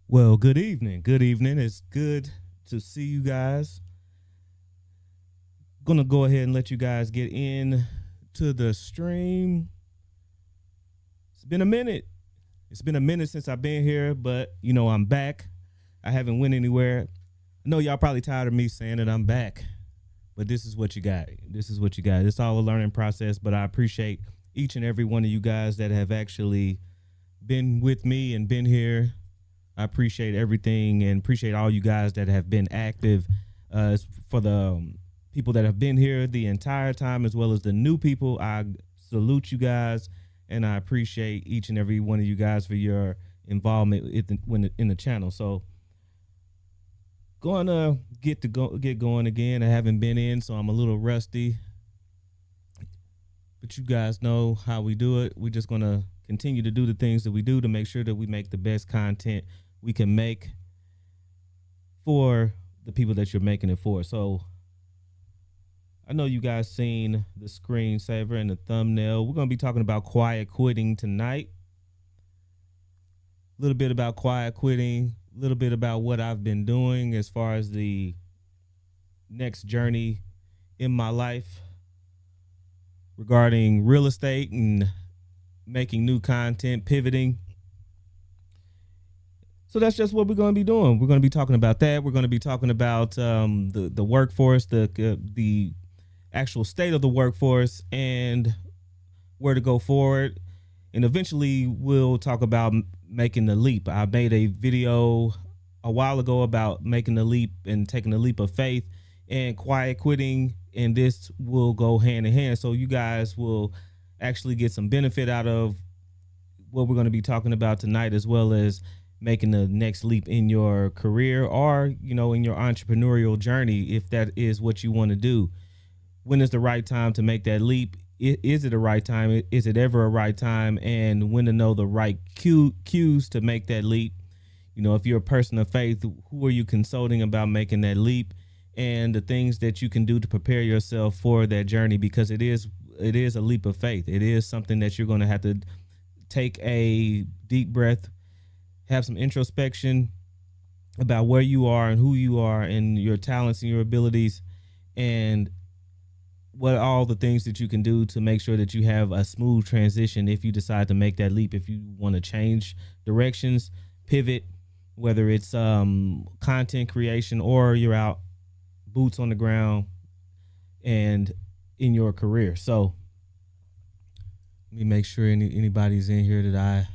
Well, good evening. Good evening. It's good to see you guys. Gonna go ahead and let you guys get in to the stream. It's been a minute. It's been a minute since I've been here, but I'm back. I haven't went anywhere. I know y'all probably tired of me saying that I'm back, but this is what you got. This is what you got. It's all a learning process, but I appreciate each and every one of you guys that have actually been with me and been here. I appreciate everything and appreciate all you guys that have been active. For the people that have been here the entire time, as well as the new people, I salute you guys, and I appreciate each and every one of you guys for your involvement in the channel. So, going to get going again. I haven't been in, so I'm a little rusty, but you guys know how we do it. We're just gonna continue to do the things that we do to make sure that we make the best content we can make for the people that you're making it for. So I know you guys seen the screensaver and the thumbnail. We're going to be talking about quiet quitting tonight. A little bit about quiet quitting, a little bit about what I've been doing as far as the next journey in my life regarding real estate and making new content, pivoting. So that's just what we're going to be doing. We're going to be talking about that. We're going to be talking about the workforce, the actual state of the workforce, and where to go forward. And eventually, we'll talk about making the leap. I made a video a while ago about making the leap and taking the leap of faith, and quiet quitting, and this will go hand in hand. So you guys will actually get some benefit out of what we're going to be talking about tonight, as well as making the next leap in your career or, in your entrepreneurial journey, if that is what you want to do. When is the right time to make that leap? Is it a right time? Is it ever a right time? And when to know the right cues to make that leap. If you're a person of faith, who are you consulting about making that leap, and the things that you can do to prepare yourself for that journey? Because it is a leap of faith. It is something that you're going to have to take a deep breath, have some introspection about where you are and who you are and your talents and your abilities, and what all the things that you can do to make sure that you have a smooth transition if you decide to make that leap. If you want to change directions, pivot, whether it's content creation or you're out boots on the ground and in your career. So let me make sure anybody's in here that I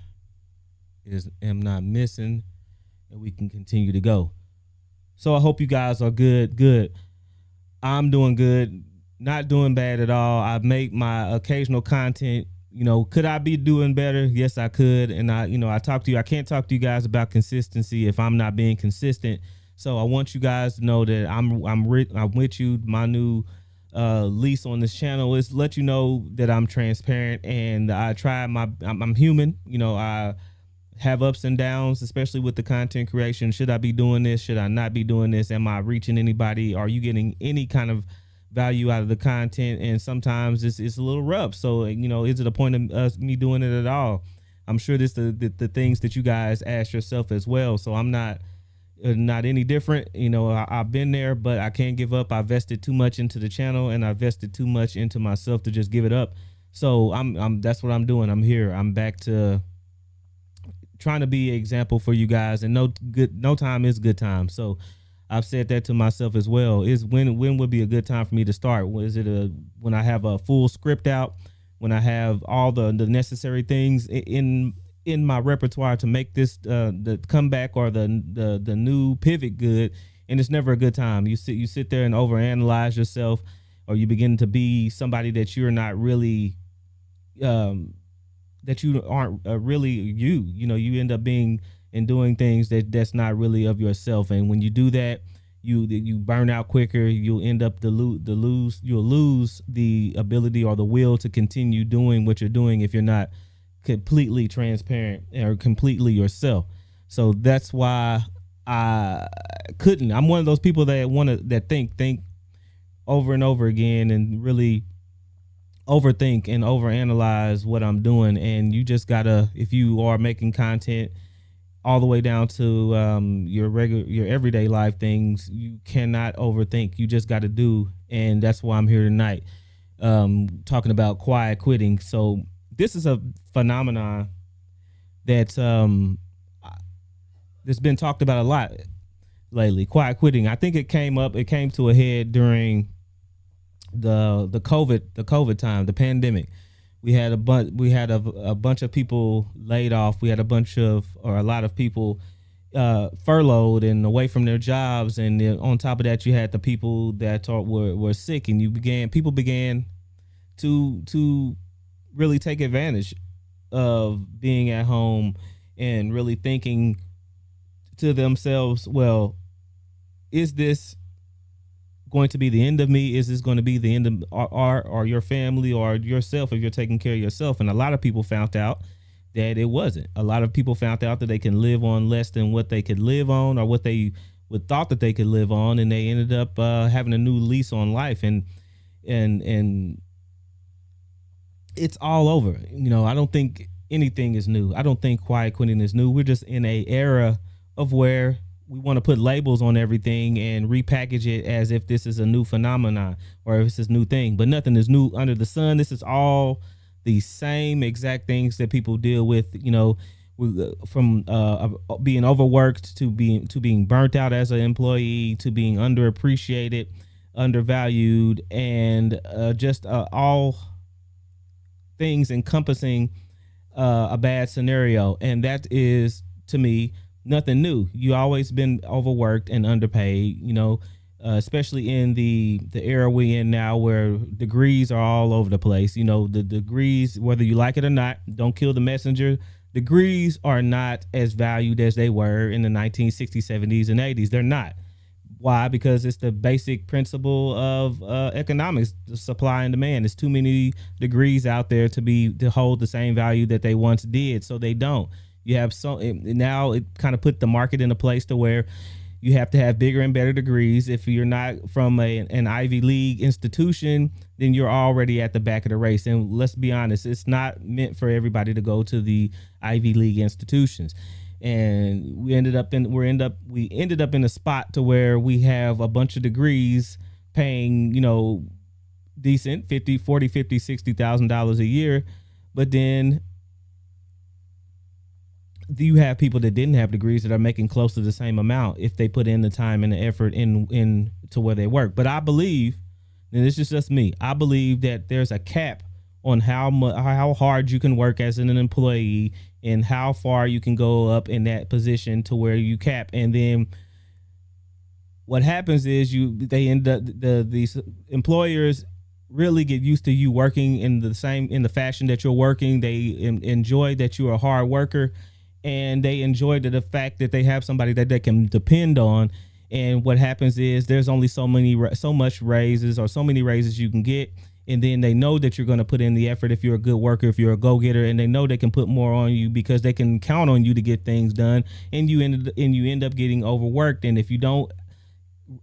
am not missing, and we can continue to go. So I hope you guys are good. I'm doing good, not doing bad at all. I make my occasional content. Could I be doing better? Yes, I could. And I talk to you. I can't talk to you guys about consistency if I'm not being consistent. So I want you guys to know that I'm with you. My new lease on this channel is let you know that I'm transparent, and I try I'm human. I have ups and downs, especially with the content creation. Should I be doing this? Should I not be doing this? Am I reaching anybody? Are you getting any kind of value out of the content? And sometimes it's a little rough. So, is it a point of me doing it at all? I'm sure this the things that you guys ask yourself as well. So I'm not any different. I've been there, but I can't give up. I vested too much into the channel, and I vested too much into myself to just give it up. So that's what I'm doing. I'm here. I'm back to trying to be an example for you guys, and no time is good time. So I've said that to myself as well. Is when would be a good time for me to start? Is it when I have a full script out, when I have all the necessary things in my repertoire to make this the comeback or the new pivot good? And it's never a good time. You sit there and overanalyze yourself, or you begin to be somebody that you're not really that you aren't really you. You end up being and doing things that's not really of yourself. And when you do that, you burn out quicker. You'll end up you'll lose the ability or the will to continue doing what you're doing if you're not completely transparent or completely yourself. So that's why I couldn't. I'm one of those people that think over and over again and really overthink and overanalyze what I'm doing. And you just gotta, if you are making content all the way down to your everyday life things. You cannot overthink. You just got to do, and that's why I'm here tonight, talking about quiet quitting. So this is a phenomenon that that's been talked about a lot lately. Quiet quitting. I think it came to a head during the COVID time, the pandemic. We had a bunch of people laid off. We had a lot of people furloughed and away from their jobs, and then on top of that, you had the people that were sick, and people began to really take advantage of being at home and really thinking to themselves, well, is this going to be the end of me? Is this going to be the end of or your family or yourself if you're taking care of yourself? And a lot of people found out that it wasn't. A lot of people found out that they can live on less than what they could live on or what they would thought that they could live on, and they ended up having a new lease on life. And it's all over. I don't think anything is new. I don't think quiet quitting is new. We're just in a era of where we want to put labels on everything and repackage it as if this is a new phenomenon or if it's a new thing. But nothing is new under the sun. This is all the same exact things that people deal with, from being overworked to being burnt out as an employee, to being underappreciated, undervalued, and just all things encompassing a bad scenario. And that is, to me, nothing new. You always been overworked and underpaid, especially in the era we in now, where degrees are all over the place. The degrees, whether you like it or not, don't kill the messenger. Degrees are not as valued as they were in the 1960s, 70s, and 80s. They're not. Why? Because it's the basic principle of economics, the supply and demand. There's too many degrees out there to hold the same value that they once did, so they don't. You have now it kind of put the market in a place to where you have to have bigger and better degrees. If you're not from an Ivy League institution, then you're already at the back of the race. And let's be honest, it's not meant for everybody to go to the Ivy League institutions. And we ended up in a spot to where we have a bunch of degrees paying, decent $50,000 a year, but then you have people that didn't have degrees that are making close to the same amount if they put in the time and the effort in to where they work. But I believe, and this is just me, I believe that there's a cap on how hard you can work as an employee and how far you can go up in that position to where you cap. And then what happens is they end up these employers really get used to you working in the fashion that you're working. They enjoy that you're a hard worker, and they enjoy the fact that they have somebody that they can depend on. And what happens is there's only so much raises or so many raises you can get. And then they know that you're going to put in the effort if you're a good worker, if you're a go-getter, and they know they can put more on you because they can count on you to get things done. And you end up getting overworked. And if you don't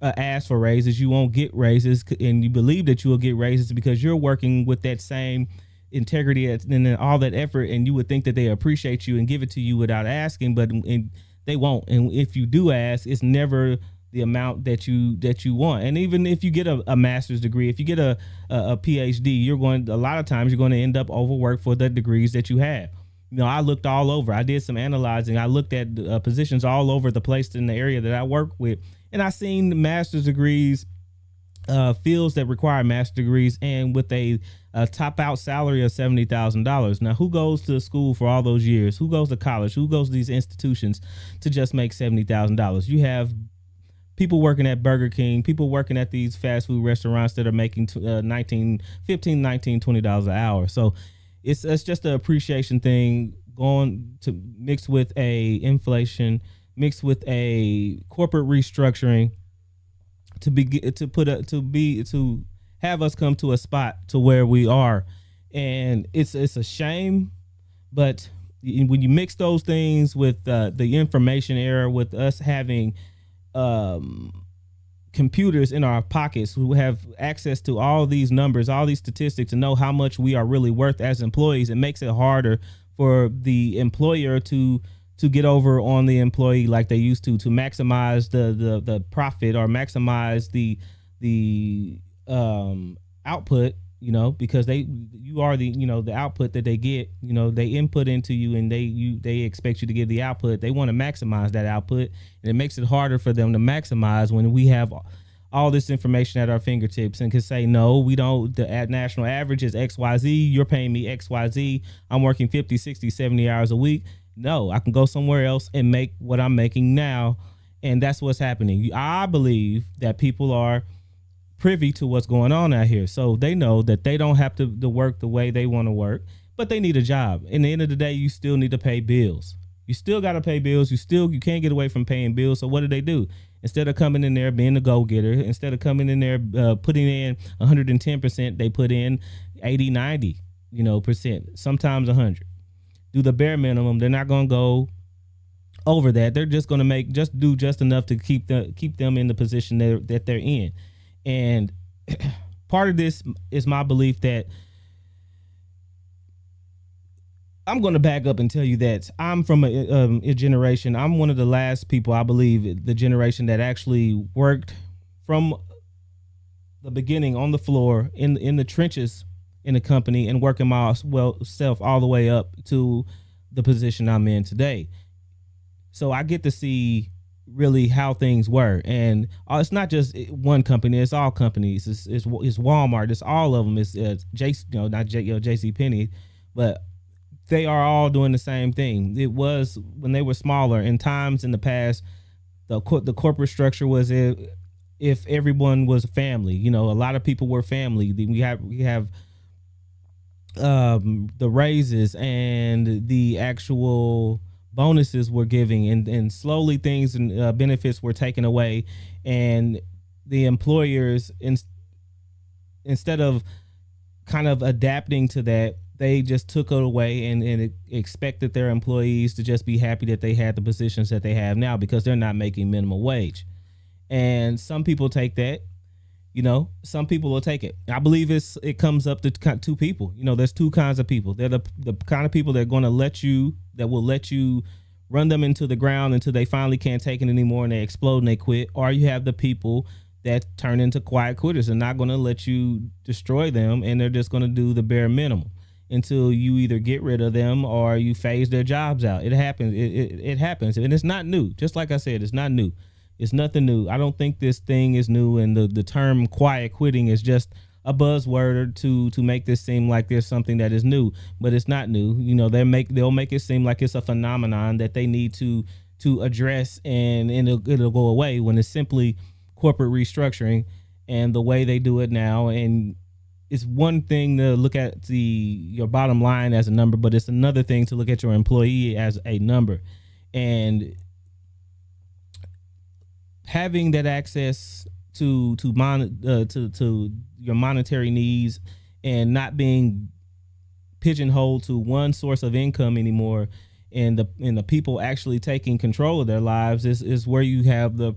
ask for raises, you won't get raises, and you believe that you will get raises because you're working with that same integrity and all that effort, and you would think that they appreciate you and give it to you without asking, but they won't. And if you do ask, it's never the amount that you want. And even if you get a master's degree, if you get a PhD, a lot of times you're going to end up overworked for the degrees that you have. I looked all over. I did some analyzing. I looked at positions all over the place in the area that I work with, and I seen master's degrees, fields that require master's degrees, and with a top out salary of $70,000. Now, who goes to school for all those years? Who goes to college? Who goes to these institutions to just make $70,000? You have people working at Burger King, people working at these fast food restaurants that are making $15, $19, $20 an hour. So it's just an appreciation thing going to mix with a inflation, mixed with a corporate restructuring to have us come to a spot to where we are. And it's a shame, but when you mix those things with the information era, with us having computers in our pockets who have access to all these numbers, all these statistics, to know how much we are really worth as employees, it makes it harder for the employer to to get over on the employee like they used to maximize the profit or maximize the output, because you are the output that they get. They input into you, and they expect you to give the output. They want to maximize that output, and it makes it harder for them to maximize when we have all this information at our fingertips and can say, no, we don't. The national average is XYZ. You're paying me XYZ. I'm working 50, 60, 70 hours a week. No, I can go somewhere else and make what I'm making now. And that's what's happening. I believe that people are privy to what's going on out here. So they know that they don't have to work the way they want to work, but they need a job. In the end of the day, you still need to pay bills. You still got to pay bills. You can't get away from paying bills. So what do? Instead of coming in there being a go-getter, instead of coming in there putting in 110%, they put in 80, 90, percent, sometimes 100. Do the bare minimum. They're not going to go over that. They're just going to do just enough to keep them in the position that they're in. And part of this is my belief that I'm going to back up and tell you that I'm from a generation. I'm one of the last people, I believe, the generation that actually worked from the beginning on the floor in the trenches in the company and working myself all the way up to the position I'm in today. So I get to see really how things were, and it's not just one company; it's all companies. It's Walmart. It's all of them. It's JC Penney, but they are all doing the same thing. It was when they were smaller. In times in the past, the corporate structure was if everyone was a family. A lot of people were family. We have the raises and the actual bonuses were giving, and slowly things and benefits were taken away, and the employers instead of kind of adapting to that, they just took it away and expected their employees to just be happy that they had the positions that they have now because they're not making minimum wage. And some people take that, some people will take it. I believe it comes up to two people. There's two kinds of people. They're the kind of people that are going to will let you run them into the ground until they finally can't take it anymore and they explode and they quit. Or you have the people that turn into quiet quitters and not going to let you destroy them, and they're just going to do the bare minimum until you either get rid of them or you phase their jobs out. It happens. It happens, and it's not new. Just like I said, it's not new. It's nothing new. I don't think this thing is new, and the term quiet quitting is just a buzzword to make this seem like there's something that is new, but it's not new. They'll make it seem like it's a phenomenon that they need to address, and it'll go away when it's simply corporate restructuring and the way they do it now. And it's one thing to look at your bottom line as a number, but it's another thing to look at your employee as a number. And having that access to your monetary needs and not being pigeonholed to one source of income anymore, and the people actually taking control of their lives is where you have the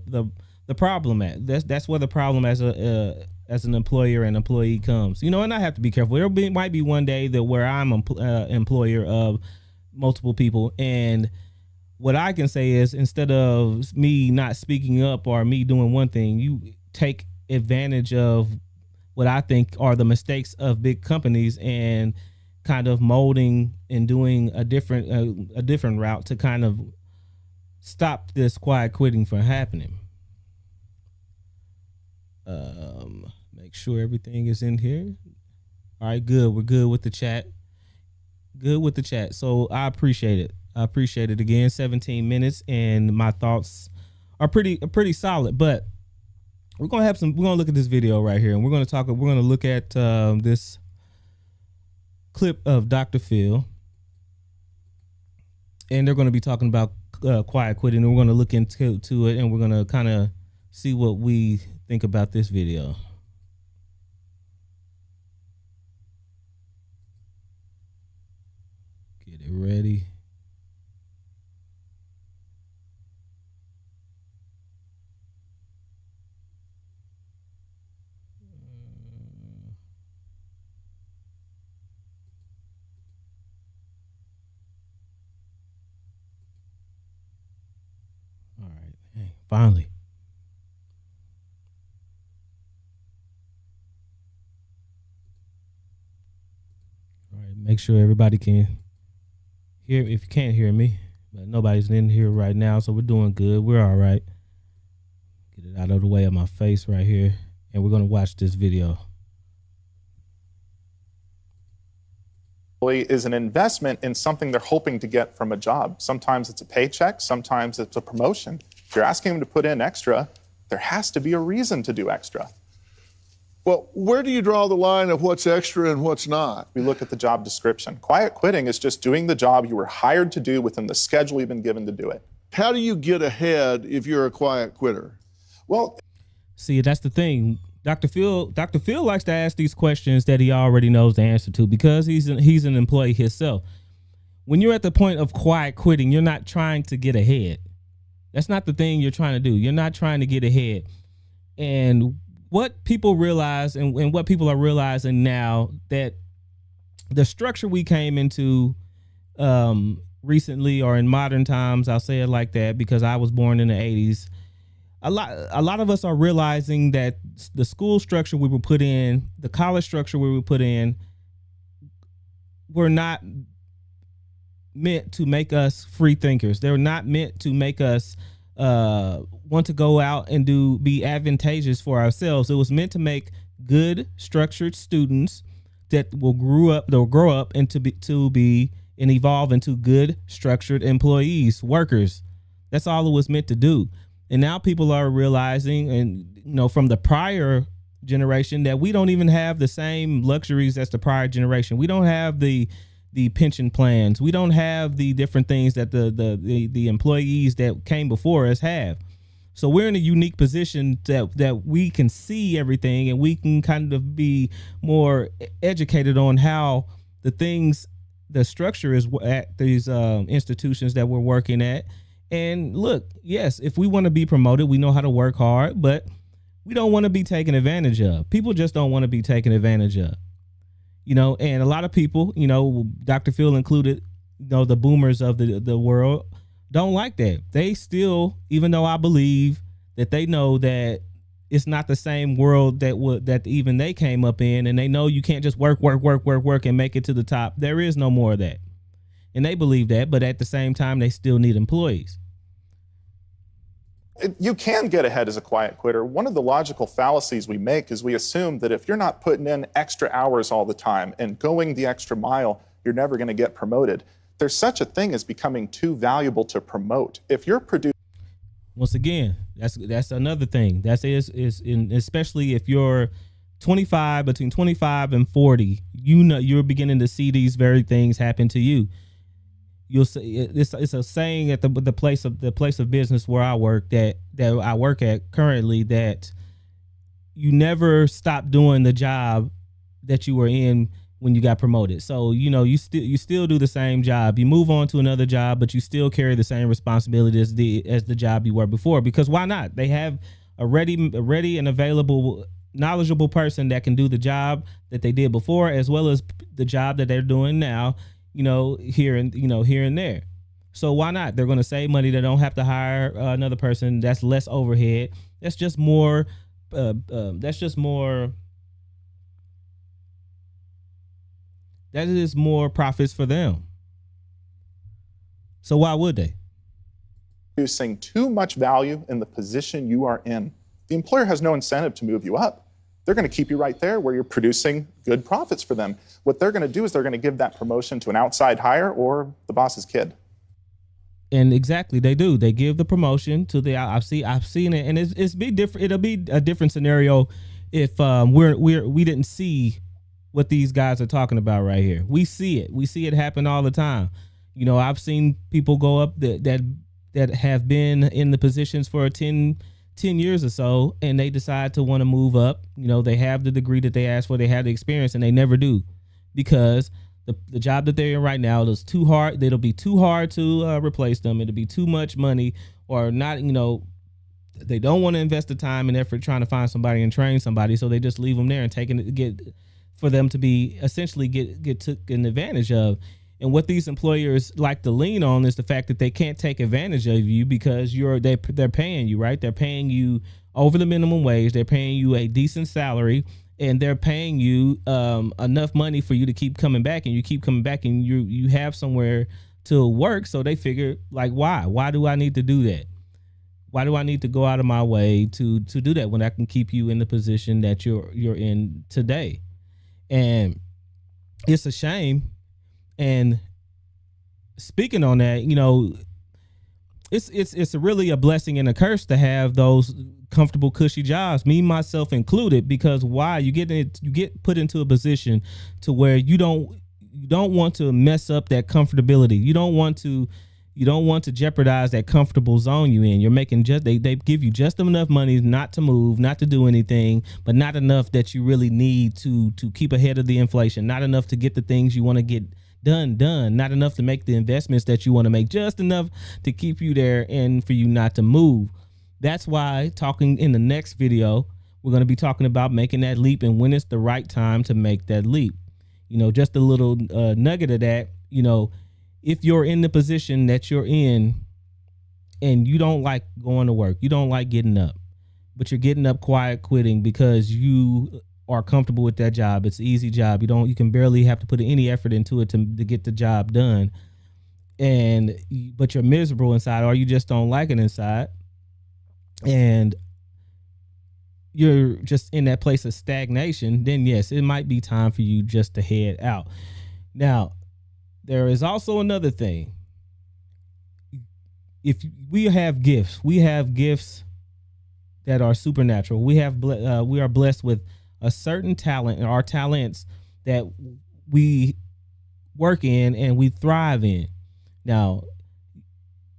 problem at. That's where the problem as an employer and employee comes. And I have to be careful. Might be one day that where I'm employer of multiple people, and what I can say is, instead of me not speaking up or me doing one thing, you take advantage of what I think are the mistakes of big companies and kind of molding and doing a different route to kind of stop this quiet quitting from happening. Make sure everything is in here. All right, good. We're good with the chat. So I appreciate it. Again. 17 minutes, and my thoughts are pretty solid. But we're gonna look at this video right here, and we're gonna look at this clip of Dr. Phil, and they're gonna be talking about quiet quitting, and we're gonna look into it, and we're gonna kind of see what we think about this video. Get it ready. Finally. All right, make sure everybody can hear. If you can't hear me, but nobody's in here right now, so we're doing good. We're all right. Get it out of the way of my face right here, and we're gonna watch this video. Is an investment in something they're hoping to get from a job. Sometimes it's a paycheck, sometimes it's a promotion. If you're asking them to put in extra, there has to be a reason to do extra. Well, where do you draw the line of what's extra and what's not? We look at the job description. Quiet quitting is just doing the job you were hired to do within the schedule you've been given to do it. How do you get ahead if you're a quiet quitter? Well, see, that's the thing. Dr. Phil likes to ask these questions that he already knows the answer to because he's an employee himself. When you're at the point of quiet quitting, you're not trying to get ahead. That's not the thing you're trying to do. You're not trying to get ahead. And what people realize and what people are realizing now, that the structure we came into recently, or in modern times, I'll say it like that because I was born in the 80s. A lot of us are realizing that the school structure we were put in, the college structure we were put in, were not meant to make us free thinkers. They were not meant to make us want to go out and be advantageous for ourselves. It was meant to make good, structured students that will grow up and to be and evolve into good, structured employees, workers. That's all it was meant to do. And now people are realizing, and from the prior generation, that we don't even have the same luxuries as the prior generation. We don't have the pension plans. We don't have the different things that the employees that came before us have. So we're in a unique position that we can see everything, and we can kind of be more educated on how the structure is at these institutions that we're working at. And look, yes, if we want to be promoted, we know how to work hard, but we don't want to be taken advantage of. People just don't want to be taken advantage of, and a lot of people, Dr. Phil included, the boomers of the world don't like that. They still, even though I believe that they know that it's not the same world that even they came up in, and they know you can't just work and make it to the top. There is no more of that. And they believe that, but at the same time, they still need employees. You can get ahead as a quiet quitter. One of the logical fallacies we make is we assume that if you're not putting in extra hours all the time and going the extra mile, you're never going to get promoted. There's such a thing as becoming too valuable to promote. If you're producing, once again, that's another thing. Especially if you're between 25 and 40, you're beginning to see these very things happen to you. You'll say it's a saying at the place of business where I work that I work at currently, that you never stop doing the job that you were in when you got promoted. So you still do the same job. You move on to another job, but you still carry the same responsibility as the job you were before. Because why not? They have a ready and available, knowledgeable person that can do the job that they did before, as well as the job that they're doing now. Here and there. So why not? They're going to save money. They don't have to hire another person. That's less overhead. That's just more. That is more profits for them. So why would they? Producing too much value in the position you are in. The employer has no incentive to move you up. They're going to keep you right there where you're producing good profits for them. What they're going to do is they're going to give that promotion to an outside hire or the boss's kid. And exactly, they do. They give the promotion to the. I've seen it, and it's be different. It'll be a different scenario if we didn't see what these guys are talking about right here. We see it. We see it happen all the time. I've seen people go up that have been in the positions for 10 years or so, and they decide to want to move up. They have the degree that they asked for, they have the experience, and they never do, because the job that they're in right now is too hard. It'll be too hard to replace them. It'll be too much money, or not. They don't want to invest the time and effort trying to find somebody and train somebody, so they just leave them there and get for them to be essentially get taken advantage of. And what these employers like to lean on is the fact that they can't take advantage of you because they're paying you, right? They're paying you over the minimum wage. They're paying you a decent salary, and they're paying you enough money for you to keep coming back, and you keep coming back, and you have somewhere to work. So they figure, like, why do I need to do that? Why do I need to go out of my way to do that when I can keep you in the position that you're in today? And it's a shame. And speaking on that, it's really a blessing and a curse to have those comfortable, cushy jobs, me myself included, because why? You get put into a position to where you don't want to mess up that comfortability. You don't want to jeopardize that comfortable zone you in. You're making they give you just enough money not to move, not to do anything, but not enough that you really need to keep ahead of the inflation, not enough to get the things you want to get done, not enough to make the investments that you want to make, just enough to keep you there and for you not to move. That's why talking in the next video, we're going to be talking about making that leap and when it's the right time to make that leap. Just a little nugget of that, if you're in the position that you're in and you don't like going to work, you don't like getting up, but you're getting up quiet quitting because you are comfortable with that job. It's an easy job. You can barely have to put any effort into it to get the job done. But you're miserable inside, or you just don't like it inside. And you're just in that place of stagnation, then yes, it might be time for you just to head out. Now, there is also another thing. If we have gifts that are supernatural. We are blessed with a certain talent, and our talents that we work in and we thrive in. Now,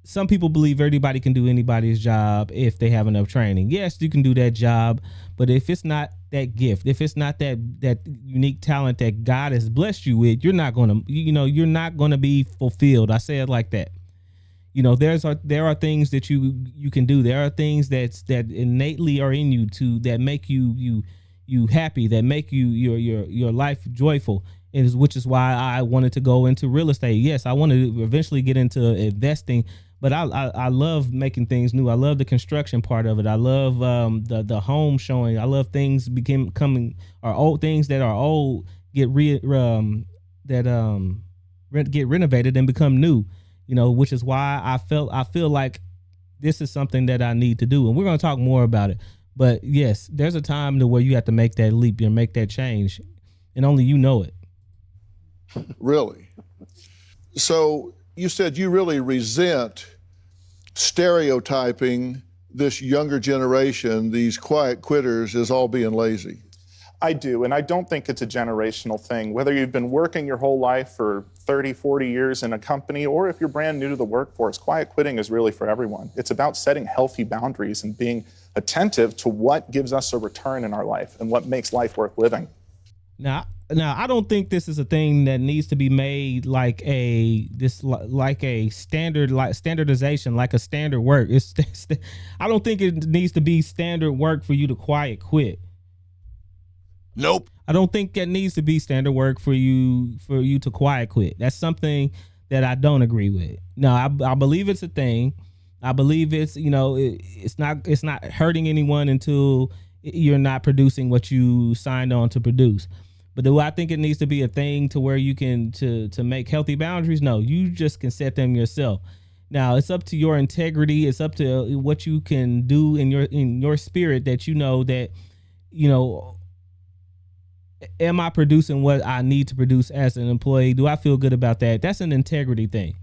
some people believe everybody can do anybody's job if they have enough training. Yes, you can do that job, but if it's not that gift, if it's not that unique talent that God has blessed you with, you're not gonna be fulfilled. I say it like that. There are things that you can do. There are things that innately are in you that make you happy, that make your life joyful. Which is why I wanted to go into real estate. Yes, I want to eventually get into investing, but I love making things new. I love the construction part of it. I love the home showing. I love things becoming or old things that are old get get renovated and become new. Which is why I feel like this is something that I need to do, and we're going to talk more about it. But yes, there's a time to where you have to make that leap and make that change, and only you know it. Really? So you said you really resent stereotyping this younger generation, these quiet quitters, as all being lazy. I do, and I don't think it's a generational thing. Whether you've been working your whole life for 30, 40 years in a company, or if you're brand new to the workforce, quiet quitting is really for everyone. It's about setting healthy boundaries and being attentive to what gives us a return in our life and what makes life worth living. Now, I don't think this is a thing that needs to be made like a standardization, like a standard work. I don't think it needs to be standard work for you to quiet quit. Nope. I don't think that needs to be standard work for you to quiet quit. That's something that I don't agree with. No, I believe it's a thing. I believe it's it's not hurting anyone until you're not producing what you signed on to produce. But do I think it needs to be a thing to where you can to make healthy boundaries? No, you just can set them yourself. Now it's up to your integrity. It's up to what you can do in your spirit that am I producing what I need to produce as an employee? Do I feel good about that? That's an integrity thing,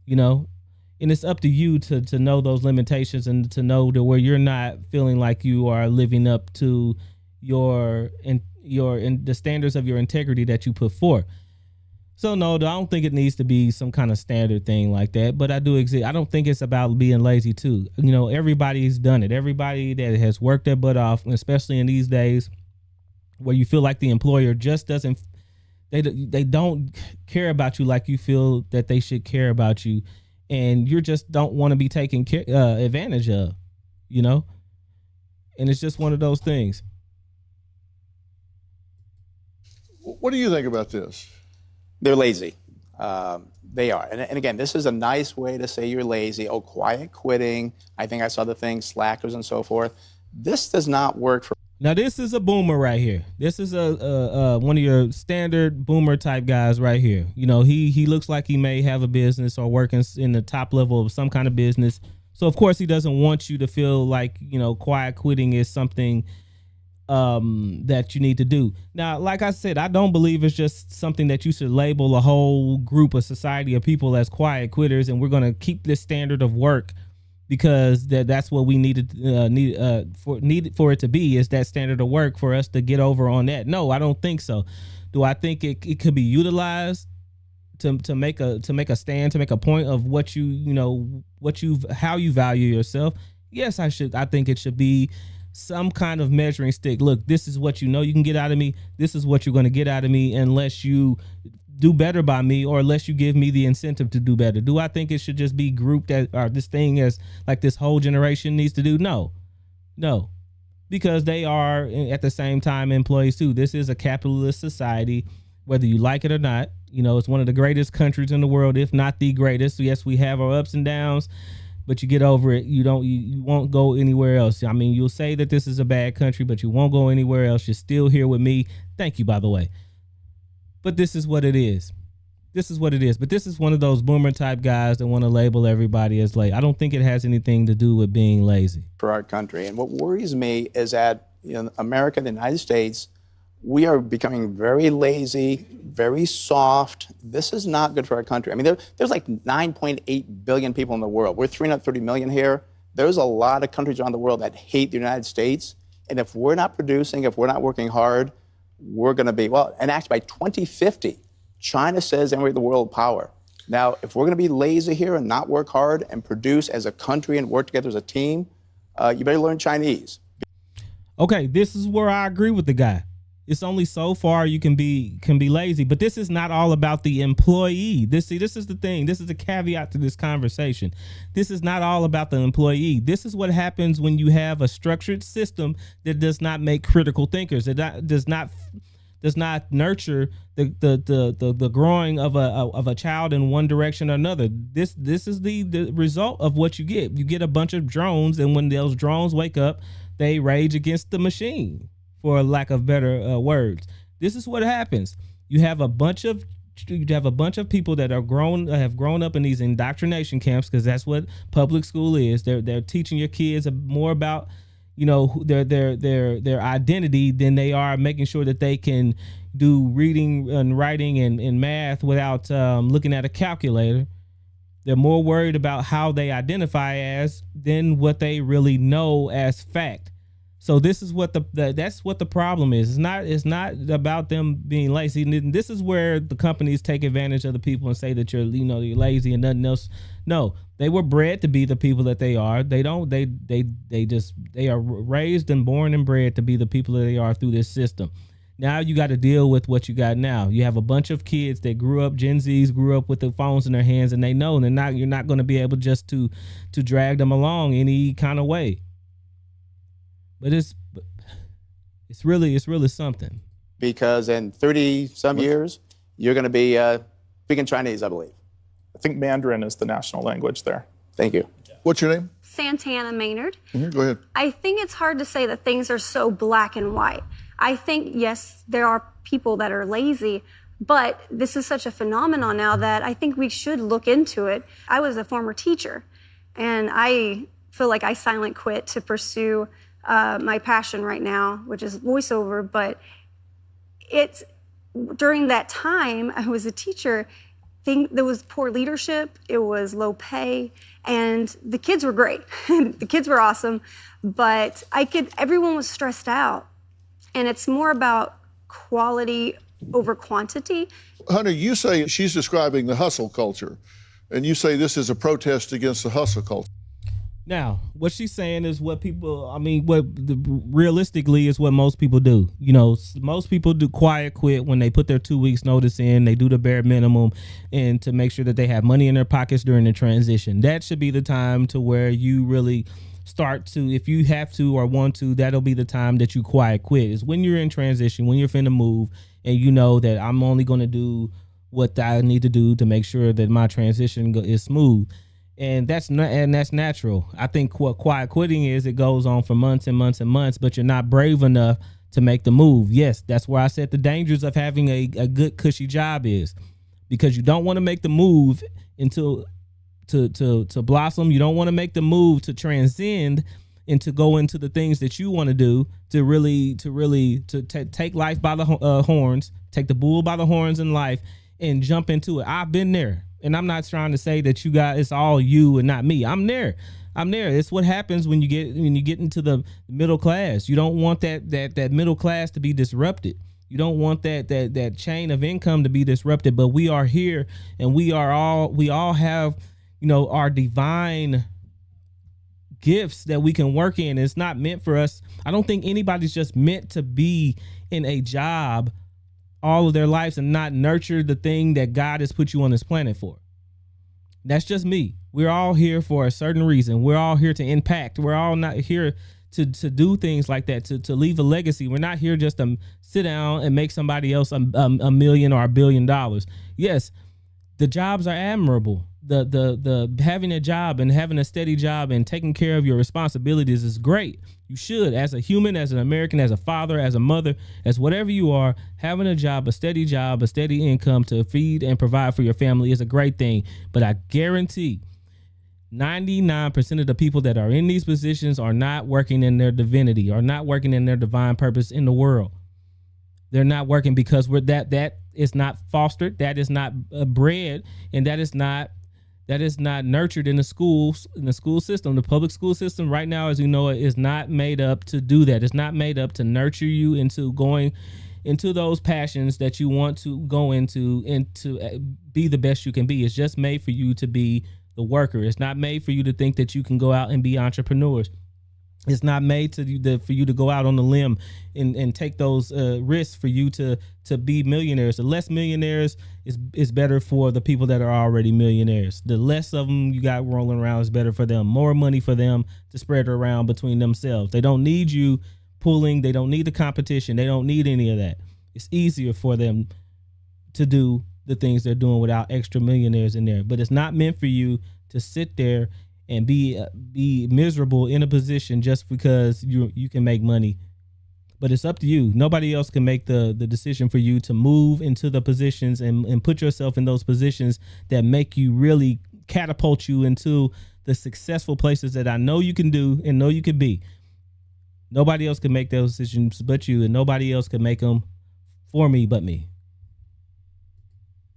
and it's up to you to know those limitations and to know to where you're not feeling like you are living up to the standards of your integrity that you put forth. So no, I don't think it needs to be some kind of standard thing like that, but I don't think it's about being lazy too. Everybody's done it. Everybody that has worked their butt off, especially in these days where you feel like the employer just doesn't, they don't care about you like you feel that they should care about you. And you just don't want to be taken advantage of, and it's just one of those things. What do you think about this? They're lazy. They are. And again, this is a nice way to say you're lazy. Oh, quiet quitting. I think I saw the thing, slackers and so forth. This does not work for. Now this is a boomer right here. This is a one of your standard boomer type guys right here. You know, he looks like he may have a business or working in the top level of some kind of business. So of course he doesn't want you to feel like, you know, quiet quitting is something that you need to do. Now, like I said, I don't believe it's just something that you should label a whole group of society of people as quiet quitters, and we're going to keep this standard of work because that's what we needed for it to be, is that standard of work for us to get over on that. No, I don't think so. Do I think it could be utilized to make a stand, to make a point of how you value yourself? Yes, I think it should be some kind of measuring stick. Look, this is what you know you can get out of me. This is what you're going to get out of me unless you do better by me, or unless you give me the incentive to do better. Do I think it should just be grouped as, or this thing as like this whole generation needs to do? No, because they are at the same time employees too. This is a capitalist society, whether you like it or not. You know, it's one of the greatest countries in the world, if not the greatest. So yes, we have our ups and downs, but you get over it. You won't go anywhere else. I mean, you'll say that this is a bad country, but you won't go anywhere else. You're still here with me. Thank you, by the way. But this is what it is. This is what it is. But this is one of those boomer type guys that want to label everybody as late. I don't think it has anything to do with being lazy. For our country. And what worries me is that in America, the United States, we are becoming very lazy, very soft. This is not good for our country. I mean, there's like 9.8 billion people in the world. We're 330 million here. There's a lot of countries around the world that hate the United States. And if we're not producing, if we're not working hard, we're going to be, and actually by 2050, China says we're the world power. Now, if we're going to be lazy here and not work hard and produce as a country and work together as a team, you better learn Chinese. Okay, this is where I agree with the guy. It's only so far you can be lazy, but this is not all about the employee. This is the thing. This is the caveat to this conversation. This is not all about the employee. This is what happens when you have a structured system that does not make critical thinkers. It does not nurture the growing of a child in one direction or another. This is the result of what you get. You get a bunch of drones, and when those drones wake up, they rage against the machine, for lack of better words. This is what happens. You have a bunch of people that have grown up in these indoctrination camps, because that's what public school is. They're teaching your kids more about, you know, their identity than they are making sure that they can do reading and writing and math without looking at a calculator. They're more worried about how they identify as than what they really know as fact. So this is what that's what the problem is. It's not about them being lazy. And this is where the companies take advantage of the people and say that you're lazy and nothing else. No, they were bred to be the people that they are. They are raised and born and bred to be the people that they are through this system. Now you got to deal with what you got now. You have a bunch of kids that grew up, Gen Zs grew up with the phones in their hands, and they know you're not going to be able just to drag them along any kind of way. But it's really something. Because in 30 some years, you're going to be speaking Chinese, I believe. I think Mandarin is the national language there. Thank you. What's your name? Santana Maynard. Go ahead. I think it's hard to say that things are so black and white. I think, yes, there are people that are lazy, but this is such a phenomenon now that I think we should look into it. I was a former teacher, and I feel like I silent quit to pursue my passion right now, which is voiceover. But it's during that time I was a teacher, there was poor leadership, it was low pay, and the kids were great. The kids were awesome, but everyone was stressed out. And it's more about quality over quantity. Hunter, you say she's describing the hustle culture, and you say this is a protest against the hustle culture. Now, what she's saying is realistically is what most people do. You know, most people do quiet quit when they put their 2 weeks notice in. They do the bare minimum, and to make sure that they have money in their pockets during the transition. That should be the time to where you really start to, if you have to or want to, that'll be the time that you quiet quit, is when you're in transition, when you're finna move, and you know that I'm only going to do what I need to do to make sure that my transition is smooth. And that's natural. I think what quiet quitting is, it goes on for months and months and months, but you're not brave enough to make the move. Yes, that's where I said the dangers of having a good cushy job is, because you don't want to make the move until to blossom. You don't want to make the move to transcend and to go into the things that you want to do, to take life by the horns, take the bull by the horns in life and jump into it. I've been there, and I'm not trying to say that you guys, it's all you and not me. I'm there. It's what happens when you get into the middle class. You don't want that middle class to be disrupted. You don't want that chain of income to be disrupted. But we are here, and we all have, our divine gifts that we can work in. It's not meant for us. I don't think anybody's just meant to be in a job all of their lives and not nurture the thing that God has put you on this planet for. That's just me. We're all here for a certain reason. We're all here to impact. We're all not here to do things like that, to leave a legacy. We're not here just to sit down and make somebody else a million or $1 billion. Yes, the jobs are admirable. The having a job and having a steady job and taking care of your responsibilities is great. You should, as a human, as an American, as a father, as a mother, as whatever you are, having a job, a steady income to feed and provide for your family is a great thing. But I guarantee 99% of the people that are in these positions are not working in their divinity, are not working in their divine purpose in the world. They're not working because that is not fostered, that is not bred, and that is not nurtured in the school system. The public school system right now, as you know, is not made up to do that. It's not made up to nurture you into going into those passions that you want to go into and to be the best you can be. It's just made for you to be the worker. It's not made for you to think that you can go out and be entrepreneurs. It's not made for you to go out on the limb and take those risks for you to be millionaires. The less millionaires is better for the people that are already millionaires. The less of them you got rolling around is better for them. More money for them to spread around between themselves. They don't need you pulling. They don't need the competition. They don't need any of that. It's easier for them to do the things they're doing without extra millionaires in there. But it's not meant for you to sit there and be miserable in a position just because you can make money. But it's up to you. Nobody else can make the decision for you to move into the positions and put yourself in those positions that make you really catapult you into the successful places that I know you can do and know you can be. Nobody else can make those decisions but you, and nobody else can make them for me but me.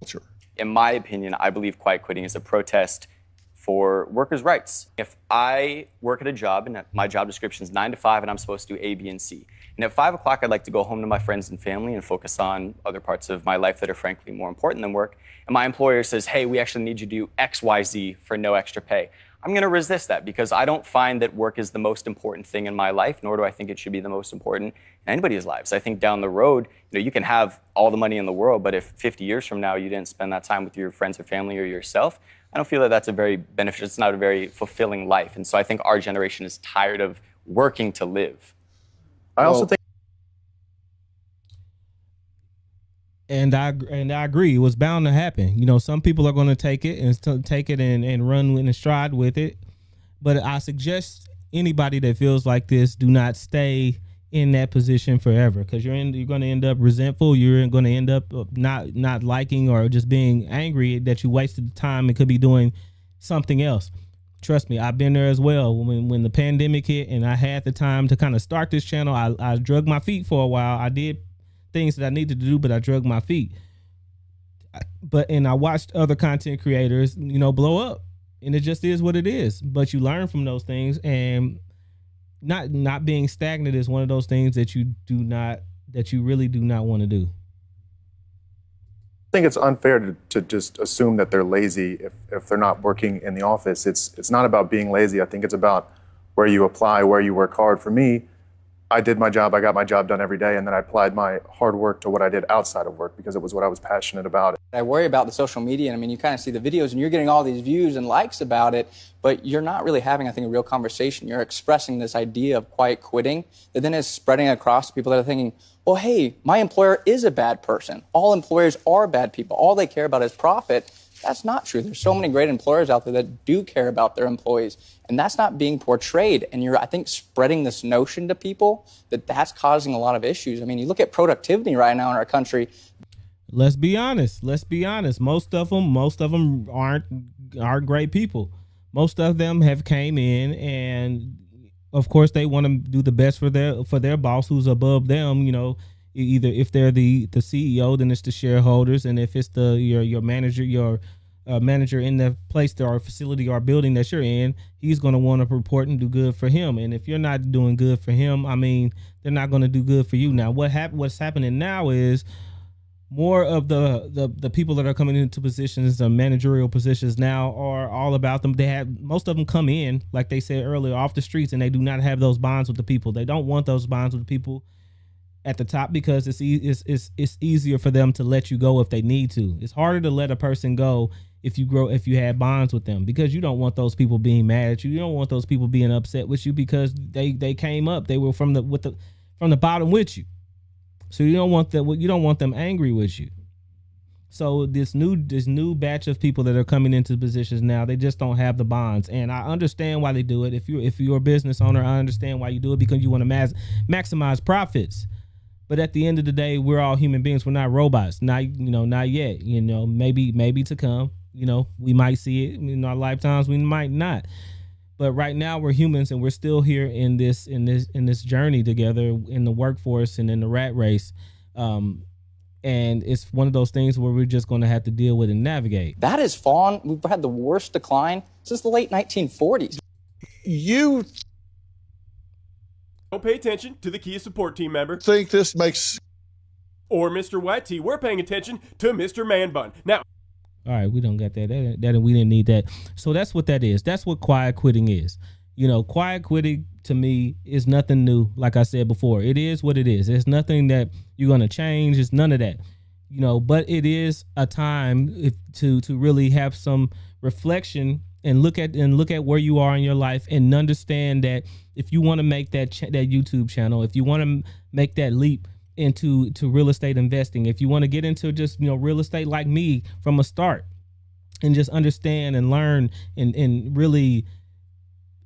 Sure. In my opinion, I believe quiet quitting is a protest for workers' rights. If I work at a job and my job description is 9 to 5 and I'm supposed to do A, B, and C, and at 5 o'clock I'd like to go home to my friends and family and focus on other parts of my life that are frankly more important than work, and my employer says, hey, we actually need you to do X, Y, Z for no extra pay, I'm going to resist that because I don't find that work is the most important thing in my life, nor do I think it should be the most important in anybody's lives. I think down the road, you can have all the money in the world, but if 50 years from now you didn't spend that time with your friends or family or yourself, I don't feel that that's a very beneficial, it's not a very fulfilling life. And so I think our generation is tired of working to live. I also think. And I agree. It was bound to happen. Some people are going to take it and run in stride with it. But I suggest anybody that feels like this, do not stay in that position forever, because you're going to end up resentful. You're going to end up not liking or just being angry that you wasted the time and could be doing something else. Trust me, I've been there as well. When the pandemic hit and I had the time to kind of start this channel, I drug my feet for a while. I did things that I needed to do, but I drug my feet. And I watched other content creators, blow up, and it just is what it is. But you learn from those things, and not being stagnant is one of those things that you really do not want to do. I think it's unfair to just assume that they're lazy if they're not working in the office. It's not about being lazy. I think it's about where you apply, where you work hard. For me, I did my job, I got my job done every day, and then I applied my hard work to what I did outside of work because it was what I was passionate about. I worry about the social media. And I mean, you kind of see the videos and you're getting all these views and likes about it, but you're not really having, I think, a real conversation. You're expressing this idea of quiet quitting that then is spreading across to people that are thinking, well, hey, my employer is a bad person. All employers are bad people. All they care about is profit. That's not true. There's so many great employers out there that do care about their employees, and that's not being portrayed. And you're, I think, spreading this notion to people that that's causing a lot of issues. I mean, you look at productivity right now in our country. Let's be honest. Most of them aren't great people. Most of them have came in, and of course they want to do the best for their boss who's above them. You know, either if they're the CEO, then it's the shareholders, and if it's your manager, manager in the place or facility or building that you're in, he's going to want to report and do good for him. And if you're not doing good for him, I mean, they're not going to do good for you. Now, what's happening now is more of the people that are coming into positions, managerial positions now, are all about them. Most of them come in, like they said earlier, off the streets, and they do not have those bonds with the people. They don't want those bonds with the people at the top because it's easier for them to let you go if they need to. It's harder to let a person go if you have bonds with them, because you don't want those people being mad at you. You don't want those people being upset with you because they came up. They were from the bottom with you. So you don't want them angry with you. So this new batch of people that are coming into positions now, they just don't have the bonds. And I understand why they do it. If you're a business owner, I understand why you do it, because you want to maximize profits. But at the end of the day, we're all human beings. We're not robots. Not yet. Maybe to come. We might see it in our lifetimes. We might not. But right now we're humans, and we're still here in this journey together in the workforce and in the rat race. And it's one of those things where we're just going to have to deal with and navigate. That has fallen. We've had the worst decline since the late 1940s. You Don't pay attention to the Kia support team member think this makes... or Mr. White Tea. We're paying attention to Mr. Man Bun. Now, all right, we don't got that. That we didn't need that. So that's what that is. That's what quiet quitting is. Quiet quitting to me is nothing new. Like I said before, it is what it is. It's nothing that you're going to change. It's none of that. But it is a time to really have some reflection and look at where you are in your life, and understand that if you want to make that YouTube channel, if you want to make that leap into real estate investing, if you want to get into just real estate like me from a start, and just understand and learn and really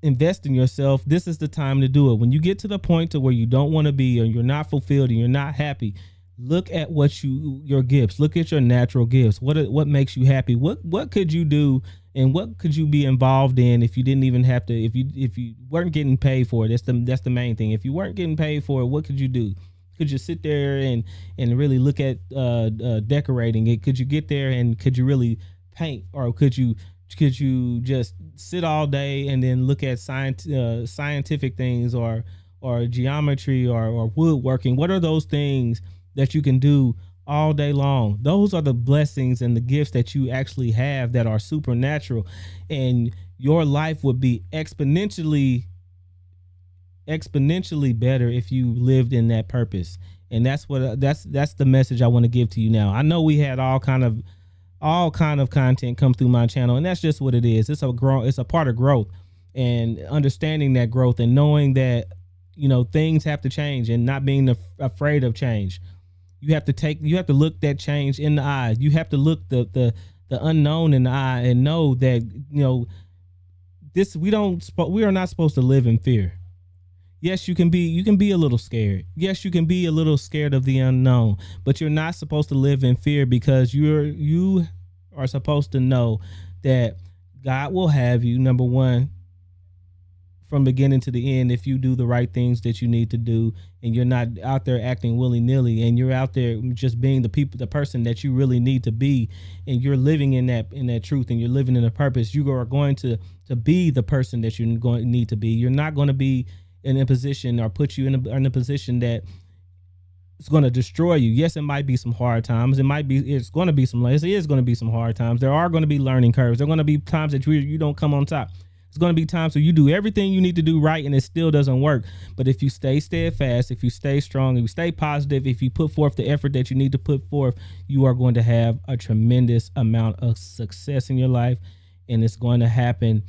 invest in yourself, this is the time to do it. When you get to the point to where you don't want to be, or you're not fulfilled and you're not happy, look at your gifts. Look at your natural gifts. What makes you happy? What could you do, and what could you be involved in if you didn't even have to, if you weren't getting paid for it? That's the main thing. If you weren't getting paid for it, what could you do? Could you sit there and really look at decorating it? Could you get there and could you really paint, or could you just sit all day and then look at scientific things or geometry or woodworking? What are those things that you can do all day long? Those are the blessings and the gifts that you actually have that are supernatural, and your life would be exponentially better if you lived in that purpose. And that's the message I want to give to you now. I know we had all kind of content come through my channel, and that's just what it is. It's a part of growth, and understanding that growth and knowing that things have to change, and not being afraid of change. You have to look that change in the eye. You have to look the unknown in the eye and know that we are not supposed to live in fear. Yes, you can be a little scared. Yes, you can be a little scared of the unknown, but you're not supposed to live in fear, because you are supposed to know that God will have you, number one, from beginning to the end, if you do the right things that you need to do, and you're not out there acting willy-nilly, and you're out there just being the person that you really need to be, and you're living in that truth, and you're living in a purpose. You are going to be the person that you're going to need to be. You're not going to be in a position or put you in a position that it's going to destroy you. Yes, it might be some hard times. It is going to be some hard times. There are going to be learning curves. There are going to be times that you don't come on top. There's going to be times where you do everything you need to do right and it still doesn't work. But if you stay steadfast, if you stay strong, if you stay positive, if you put forth the effort that you need to put forth, you are going to have a tremendous amount of success in your life. And it's going to happen.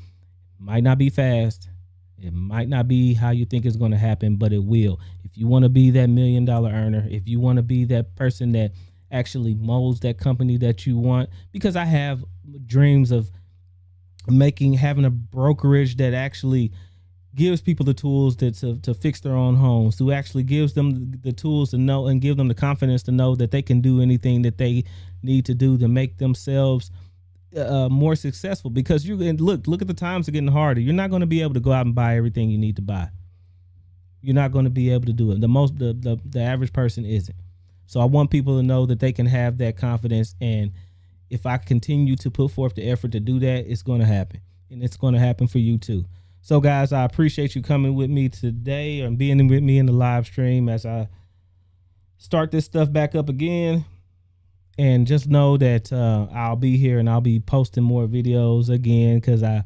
Might not be fast. It might not be how you think it's going to happen, but it will. If you want to be that $1 million earner, if you want to be that person that actually molds that company that you want, because I have dreams of having a brokerage that actually gives people the tools to fix their own homes, who actually gives them the tools to know and give them the confidence to know that they can do anything that they need to do to make themselves more successful. Because you look at the times are getting harder. You're not going to be able to go out and buy everything you need to buy. You're not going to be able to do it. The average person isn't. So I want people to know that they can have that confidence, and if I continue to put forth the effort to do that, it's going to happen, and it's going to happen for you too. So guys, I appreciate you coming with me today and being with me in the live stream as I start this stuff back up again. And just know that I'll be here and I'll be posting more videos again, because I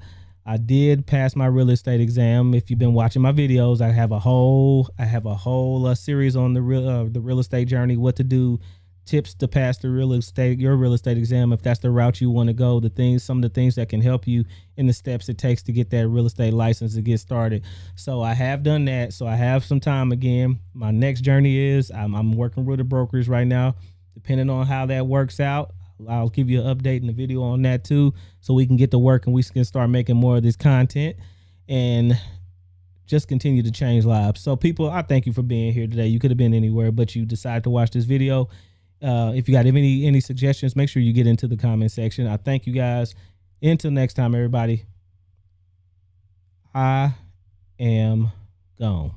did pass my real estate exam. If you've been watching my videos, I have a whole series on the real estate journey, what to do, tips to pass your real estate exam if that's the route you want to go, some of the things that can help you in the steps it takes to get that real estate license to get started. So I have done that. So I have some time again. My next journey is I'm working with a brokerage right now. Depending on how that works out, I'll give you an update in the video on that too, so we can get to work and we can start making more of this content and just continue to change lives. So people, I thank you for being here today. You could have been anywhere, but you decided to watch this video. If you got any suggestions, make sure you get into the comment section. I thank you guys. Until next time, everybody, I am gone.